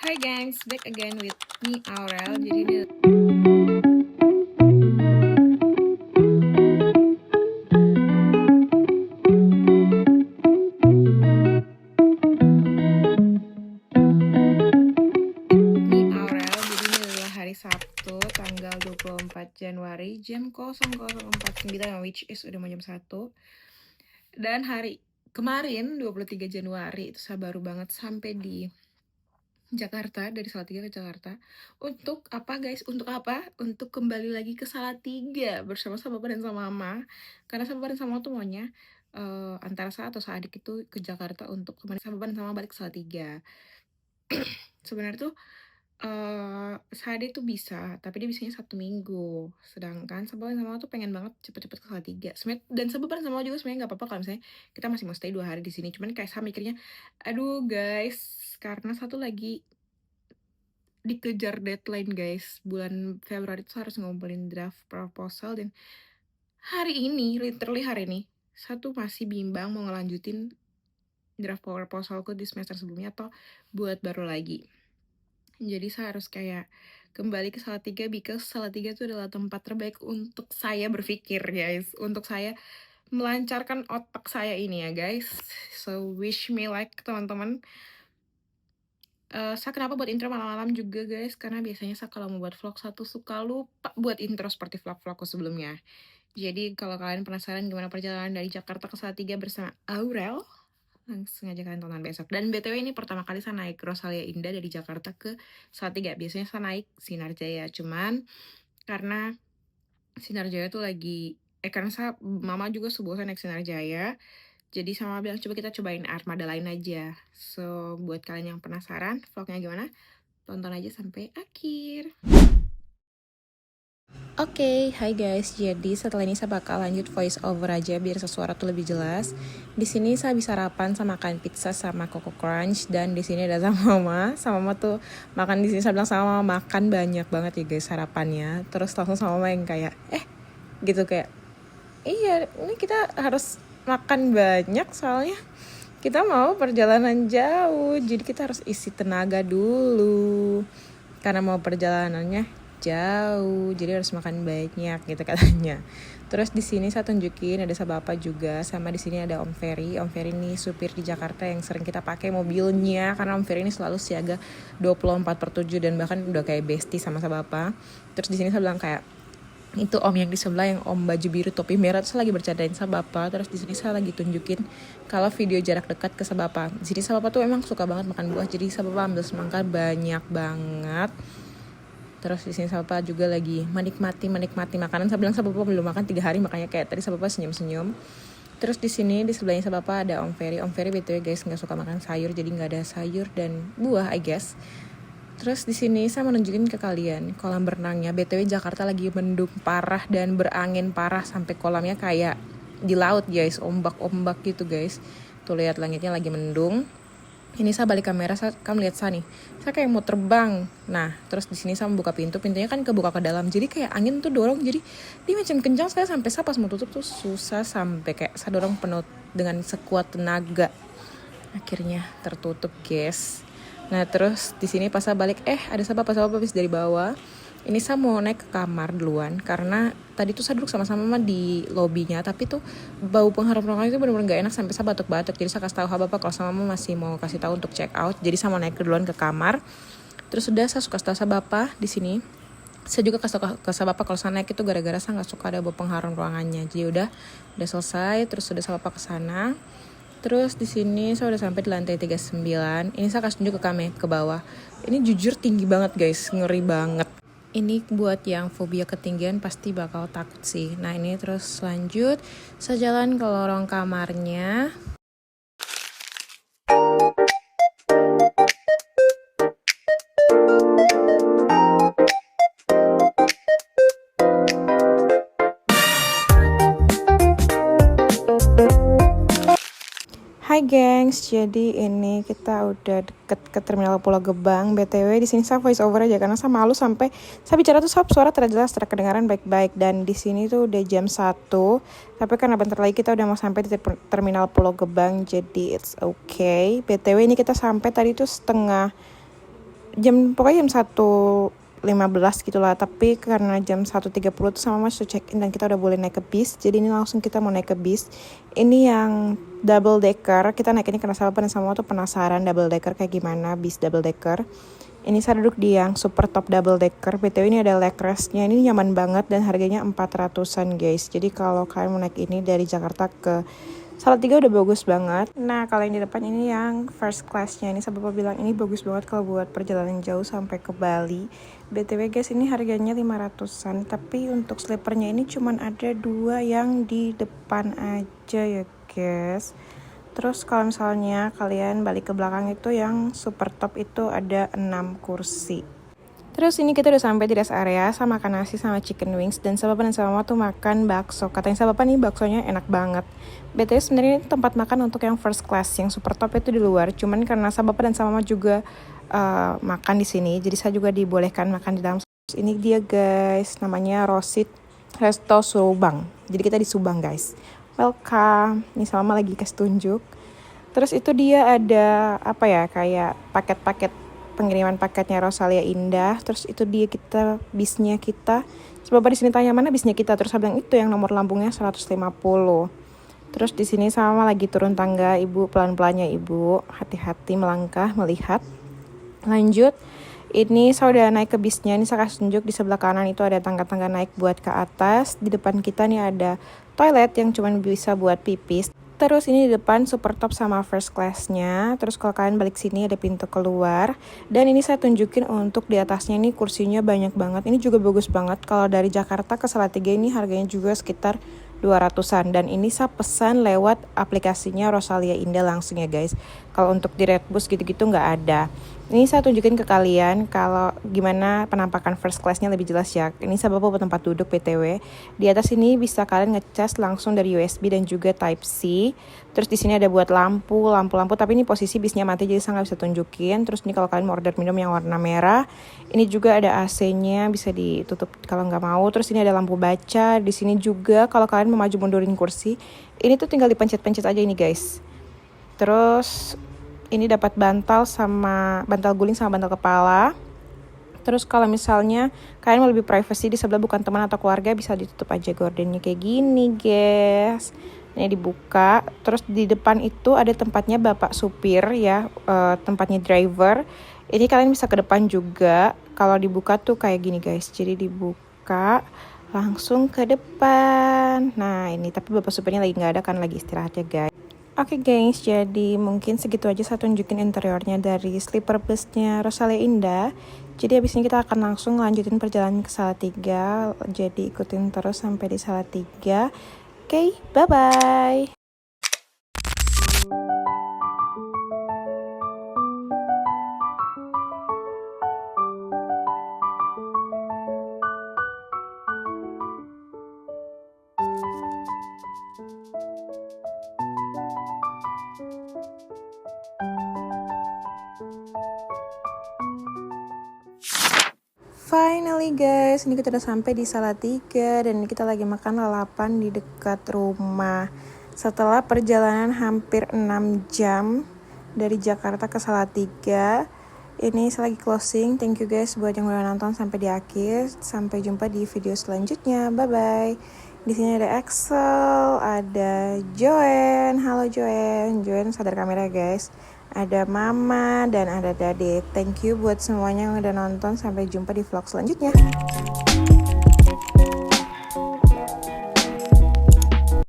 Hi guys, back again with me Aurel. Jadi ini adalah hari Sabtu tanggal 24 Januari jam 00.49, which is udah mau jam 1. Dan hari kemarin 23 Januari itu saya baru banget sampai di Jakarta, dari Salatiga ke Jakarta. Untuk apa guys? Untuk apa? Untuk kembali lagi ke Salatiga bersama Papa dan sama Mama. Karena Papa dan sama Mama tuh maunya antara saya atau saya adik itu ke Jakarta untuk kemarin sama Papa dan sama Mama balik ke Salatiga. Sebenarnya tuh Sade tuh bisa, tapi dia bisanya Sabtu Minggu. Sedangkan Sabtu dan sama tuh pengen banget cepet-cepet ke Salatiga. Dan Sabtu dan sama juga sebenarnya nggak apa-apa kalau misalnya kita masih mau stay 2 hari di sini. Cuman kayak saya mikirnya, aduh guys, karena satu lagi dikejar deadline guys. Bulan Februari tuh harus ngumpulin draft proposal dan literally hari ini, satu masih bimbang mau ngelanjutin draft proposalku di semester sebelumnya atau buat baru lagi. Jadi saya harus kayak kembali ke Salatiga because Salatiga itu adalah tempat terbaik untuk saya berpikir guys, untuk saya melancarkan otak saya ini ya guys. So wish me luck teman-teman. Saya kenapa buat intro malam-malam juga guys, karena biasanya saya kalau mau buat vlog satu suka lupa buat intro seperti vlog-vlogku sebelumnya. Jadi kalau kalian penasaran gimana perjalanan dari Jakarta ke Salatiga bersama Aurel, langsung aja kalian tonton besok. Dan BTW ini pertama kali saya naik Rosalia Indah dari Jakarta ke Salatiga. Biasanya saya naik Sinar Jaya, cuman karena Sinar Jaya tuh lagi karena Mama juga sebosan naik Sinar Jaya. Jadi sama bilang coba kita cobain armada lain aja. So buat kalian yang penasaran vlognya gimana, tonton aja sampai akhir. Oke, hai guys. Jadi setelah ini saya bakal lanjut voice over aja biar suara tuh lebih jelas. Di sini saya bisa sarapan sama makan pizza sama Coco Crunch, dan di sini ada sama Mama. Sama Mama tuh makan di sini, saya bilang sama Mama makan banyak banget ya guys sarapannya. Terus langsung sama Mama yang kayak gitu kayak iya, ini kita harus makan banyak soalnya kita mau perjalanan jauh. Jadi kita harus isi tenaga dulu karena mau perjalanannya jauh, jadi harus makan banyak gitu katanya. Terus di sini saya tunjukin ada Bapak juga, sama di sini ada Om Ferry. Om Ferry ini supir di Jakarta yang sering kita pakai mobilnya karena Om Ferry ini selalu siaga 24/7 dan bahkan udah kayak bestie sama Bapak. Terus di sini saya bilang kayak itu Om yang di sebelah yang Om baju biru topi merah, terus lagi bercandain sama Bapak. Terus di sini saya lagi tunjukin kalau video jarak dekat ke Bapak. Di sini Bapak tuh emang suka banget makan buah, jadi Bapak ambil semangka banyak banget. Terus di sini Bapak juga lagi menikmati makanan. Saya bilang Bapak belum makan 3 hari, makanya kayak tadi Bapak senyum-senyum. Terus di sini di sebelahnya Bapak ada Om Ferry. Om Ferry BTW guys nggak suka makan sayur, jadi nggak ada sayur dan buah I guess. Terus di sini saya mau nunjukin ke kalian kolam berenangnya. BTW Jakarta lagi mendung parah dan berangin parah sampai kolamnya kayak di laut guys, ombak-ombak gitu guys. Tuh lihat langitnya lagi mendung. Ini saya balik kamera, kamu lihat saya nih. Saya kayak mau terbang. Nah, terus di sini saya membuka pintunya kan kebuka ke dalam. Jadi kayak angin tuh dorong, jadi dia macam kencang sekali sampai saya pas mau tutup tuh susah, sampai kayak saya dorong penuh dengan sekuat tenaga. Akhirnya tertutup, guys. Nah, terus di sini pas saya balik ada Bapak habis dari bawah. Ini saya mau naik ke kamar duluan karena tadi tuh saya duduk sama-sama di lobinya, tapi tuh bau pengharum ruangan itu benar-benar gak enak sampai saya batuk-batuk. Jadi saya kasih tahu Bapak kalau sama Mama masih mau kasih tahu untuk check out. Jadi saya mau naik duluan ke kamar. Terus udah saya suka tahu sama Bapak di sini. Saya juga kasih tahu ke Bapak kalau saya naik itu gara-gara saya nggak suka ada bau pengharum ruangannya. Jadi udah selesai. Terus udah saya Bapak ke sana. Terus di sini saya udah sampai di lantai 39. Ini saya kasih tunjuk ke bawah. Ini jujur tinggi banget guys, ngeri banget. Ini buat yang fobia ketinggian pasti bakal takut sih. Nah ini terus lanjut, saya jalan ke lorong kamarnya. Hai gengs, jadi ini kita udah deket ke terminal Pulau Gebang. BTW di sini saya voice over aja karena saya malu sampai saya bicara tuh suara terjelas, terkedengaran baik-baik. Dan di sini tuh udah jam 1. Tapi karena bentar lagi kita udah mau sampai di terminal Pulau Gebang, jadi it's okay. BTW ini kita sampai tadi tuh setengah pokoknya jam 1.15 gitulah, tapi karena jam 1.30 tuh sama Mas check in dan kita udah boleh naik ke bis, jadi ini langsung kita mau naik ke bis. Ini yang double decker, kita naik ini karena sama tuh penasaran double decker kayak gimana, bis double decker. Ini saya duduk di yang super top double decker. BTW ini ada leg restnya, ini nyaman banget dan harganya 400-an guys. Jadi kalau kalian mau naik ini dari Jakarta ke Salatiga udah bagus banget. Nah kalau yang di depan ini yang first classnya, ini saya bapak bilang ini bagus banget kalau buat perjalanan jauh sampai ke Bali. BTW guys ini harganya 500-an, tapi untuk sleepernya ini cuman ada 2 yang di depan aja ya guys. Terus kalau misalnya kalian balik ke belakang itu yang super top itu ada 6 kursi. Terus ini kita udah sampai di rest area, sama makan nasi sama chicken wings, dan sama bapak dan sama mama tuh makan bakso. Katanya sama bapak nih baksonya enak banget. BTW sebenarnya ini tempat makan untuk yang first class, yang super top itu di luar. Cuman karena sama bapak dan sama mama juga makan di sini, jadi saya juga dibolehkan makan di dalam. Ini dia guys, namanya Rosit Resto Subang. Jadi kita di Subang guys. Welcome. Ini Salma lagi kasih tunjuk. Terus itu dia ada apa ya, kayak paket-paket pengiriman paketnya Rosalia Indah. Terus itu dia kita bisnya kita. Coba di sini tanya mana bisnya kita. Terus saya bilang itu yang nomor lambungnya 150. Terus di sini sama lagi turun tangga, ibu pelan-pelannya ibu, hati-hati melangkah melihat. Lanjut. Ini saya udah naik ke bisnya, ini saya kasih tunjuk di sebelah kanan itu ada tangga-tangga naik buat ke atas. Di depan kita nih ada toilet yang cuma bisa buat pipis. Terus ini di depan super top sama first classnya. Terus kalau kalian balik sini ada pintu keluar. Dan ini saya tunjukin untuk di atasnya ini kursinya banyak banget. Ini juga bagus banget. Kalau dari Jakarta ke Salatiga ini harganya juga sekitar 200-an. Dan ini saya pesan lewat aplikasinya Rosalia Indah langsung ya guys. Kalau untuk di Redbus gitu-gitu nggak ada. Ini saya tunjukin ke kalian kalau gimana penampakan first classnya lebih jelas ya. Ini saya bawa tempat duduk PTW. Di atas ini bisa kalian ngecas langsung dari USB dan juga Type C. Terus di sini ada buat lampu, tapi ini posisi bisnya mati jadi saya nggak bisa tunjukin. Terus ini kalau kalian mau order minum yang warna merah, ini juga ada AC-nya bisa ditutup kalau nggak mau. Terus ini ada lampu baca. Di sini juga kalau kalian mau maju mundurin kursi, ini tuh tinggal dipencet-pencet aja ini guys. Terus ini dapat bantal guling sama bantal kepala. Terus kalau misalnya kalian mau lebih privacy di sebelah bukan teman atau keluarga, bisa ditutup aja gordennya kayak gini guys. Ini dibuka. Terus di depan itu ada tempatnya bapak supir ya, tempatnya driver. Ini kalian bisa ke depan juga. Kalau dibuka tuh kayak gini guys. Jadi dibuka langsung ke depan. Nah ini tapi bapak supirnya lagi nggak ada kan, lagi istirahat ya guys. Oke guys, jadi mungkin segitu aja saya tunjukin interiornya dari sleeper busnya Rosalia Indah. Jadi abis ini kita akan langsung lanjutin perjalanan ke Salatiga. Jadi ikutin terus sampai di Salatiga. Oke, bye-bye. Finally guys, ini kita udah sampai di Salatiga dan ini kita lagi makan lalapan di dekat rumah. Setelah perjalanan hampir 6 jam dari Jakarta ke Salatiga, ini saya lagi closing. Thank you guys buat yang udah nonton sampai di akhir. Sampai jumpa di video selanjutnya. Bye bye. Di sini ada Axel, ada Joen. Halo Joen. Joen sadar kamera guys. Ada Mama dan ada Dade. Thank you buat semuanya yang udah nonton. Sampai jumpa di vlog selanjutnya.